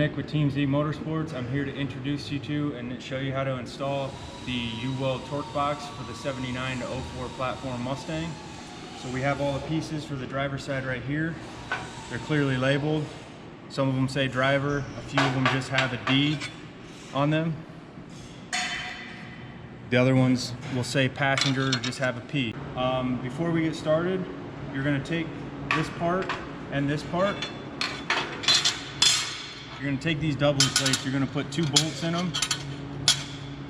Nick with Team Z Motorsports. I'm here to introduce you to and show you how to install the Weld torque box for the 79 to 04 platform Mustang. So we have all the pieces for the driver's side right here. They're clearly labeled. Some of them say driver, a few of them just have a D on them. The other ones will say passenger or just have a P. Before we get started, you're going to take this part and this part. You're going to take these double plates, you're going to put 2 bolts in them,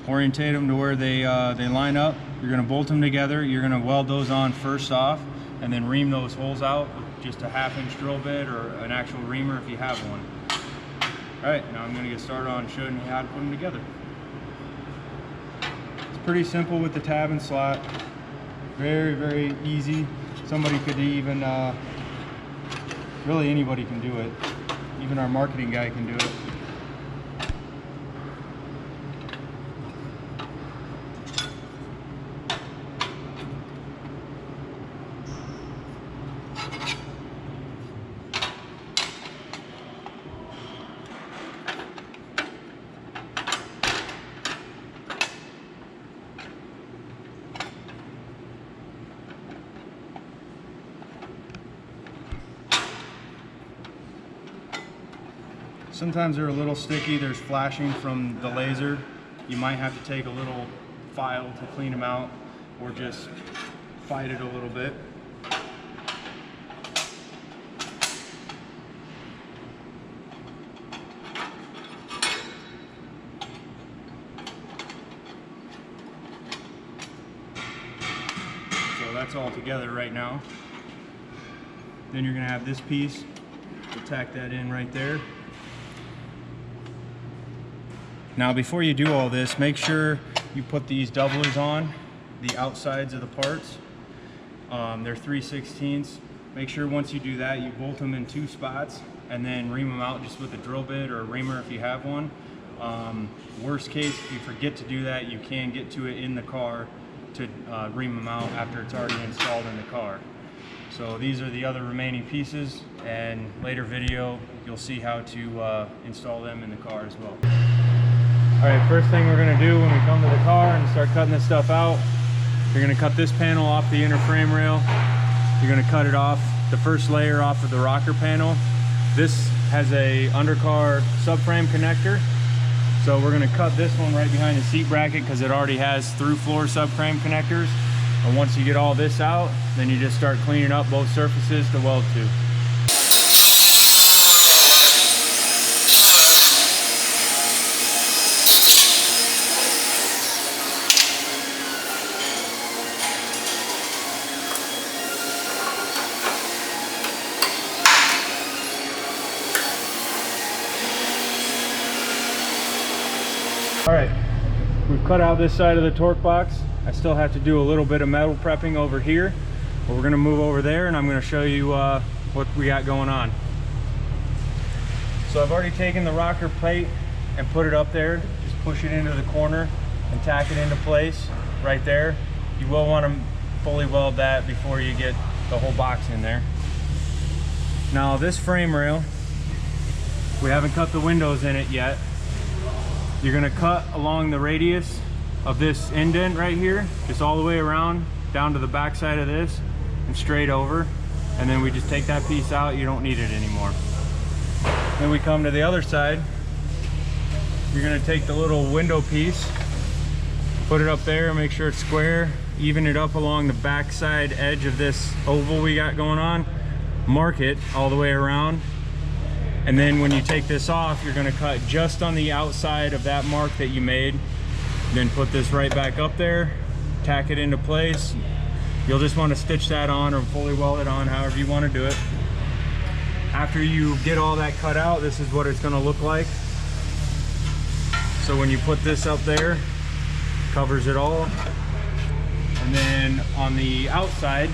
orientate them to where they line up. You're going to bolt them together, you're going to weld those on first off, and then ream those holes out with just a 1/2-inch drill bit or an actual reamer if you have one. Alright, now I'm going to get started on showing you how to put them together. It's pretty simple with the tab and slot. Very, very easy. Somebody could even, really anybody can do it. Even our marketing guy can do it. Sometimes they're a little sticky, there's flashing from the laser. You might have to take a little file to clean them out or just fight it a little bit. So that's all together right now. Then you're gonna have this piece, we'll tack that in right there. Now before you do all this, make sure you put these doublers on the outsides of the parts. They're 3/16. Make sure once you do that, you bolt them in 2 spots and then ream them out just with a drill bit or a reamer if you have one. Worst case, if you forget to do that, you can get to it in the car to ream them out after it's already installed in the car. So these are the other remaining pieces, and later video you'll see how to install them in the car as well. Alright, first thing we're going to do when we come to the car and start cutting this stuff out, you're going to cut this panel off the inner frame rail. You're going to cut it off, the first layer off of the rocker panel. This has a undercar subframe connector. So we're going to cut this one right behind the seat bracket because it already has through floor subframe connectors. And once you get all this out, then you just start cleaning up both surfaces to weld to. All right, we've cut out this side of the torque box. I still have to do a little bit of metal prepping over here, but we're gonna move over there and I'm gonna show you what we got going on. So I've already taken the rocker plate and put it up there. Just push it into the corner and tack it into place right there. You will want to fully weld that before you get the whole box in there. Now this frame rail, we haven't cut the windows in it yet. You're going to cut along the radius of this indent right here, just all the way around down to the back side of this and straight over, and then we just take that piece out. You don't need it anymore. Then we come to the other side. You're going to take the little window piece, put it up there, make sure it's square, even it up along the back side edge of this oval we got going on, mark it all the way around. And then when you take this off, you're going to cut just on the outside of that mark that you made. Then put this right back up there, tack it into place. You'll just want to stitch that on or fully weld it on, however you want to do it. After you get all that cut out, this is what it's going to look like. So when you put this up there, covers it all. And then on the outside,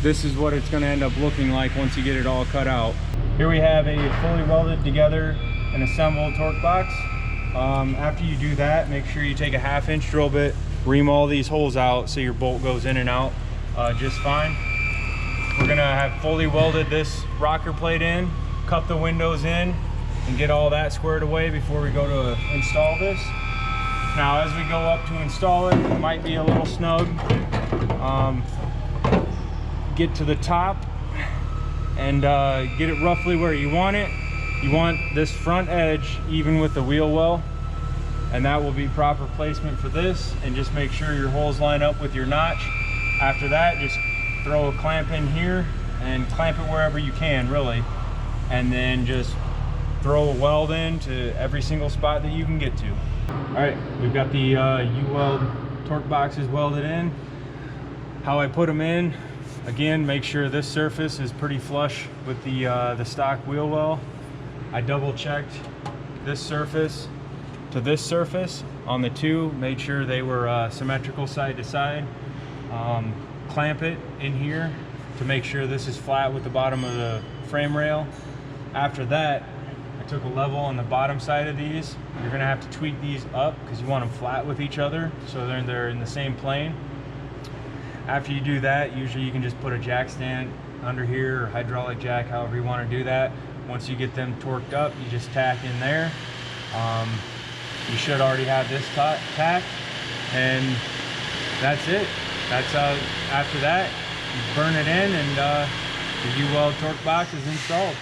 this is what it's going to end up looking like once you get it all cut out. Here we have a fully welded together and assembled torque box. After you do that, make sure you take a 1/2-inch drill bit, ream all these holes out so your bolt goes in and out just fine. We're gonna have fully welded this rocker plate in, cut the windows in, and get all that squared away before we go to install this. Now as we go up to install it, it might be a little snug. Get to the top and get it roughly where you want it. You want this front edge even with the wheel well, and that will be proper placement for this. And just make sure your holes line up with your notch. After that, just throw a clamp in here and clamp it wherever you can, really, and then just throw a weld in to every single spot that you can get to. All right, we've got the U-Weld torque boxes welded in. How I put them in, again, make sure this surface is pretty flush with the stock wheel well. I double checked this surface to this surface on the two, made sure they were symmetrical side to side. Clamp it in here to make sure this is flat with the bottom of the frame rail. After that, I took a level on the bottom side of these. You're gonna have to tweak these up because you want them flat with each other so they're in the same plane. After you do that, usually you can just put a jack stand under here or hydraulic jack, however you want to do that. Once you get them torqued up, you just tack in there. You should already have this tack, and that's it. That's after that, you burn it in, and the U-Weld torque box is installed.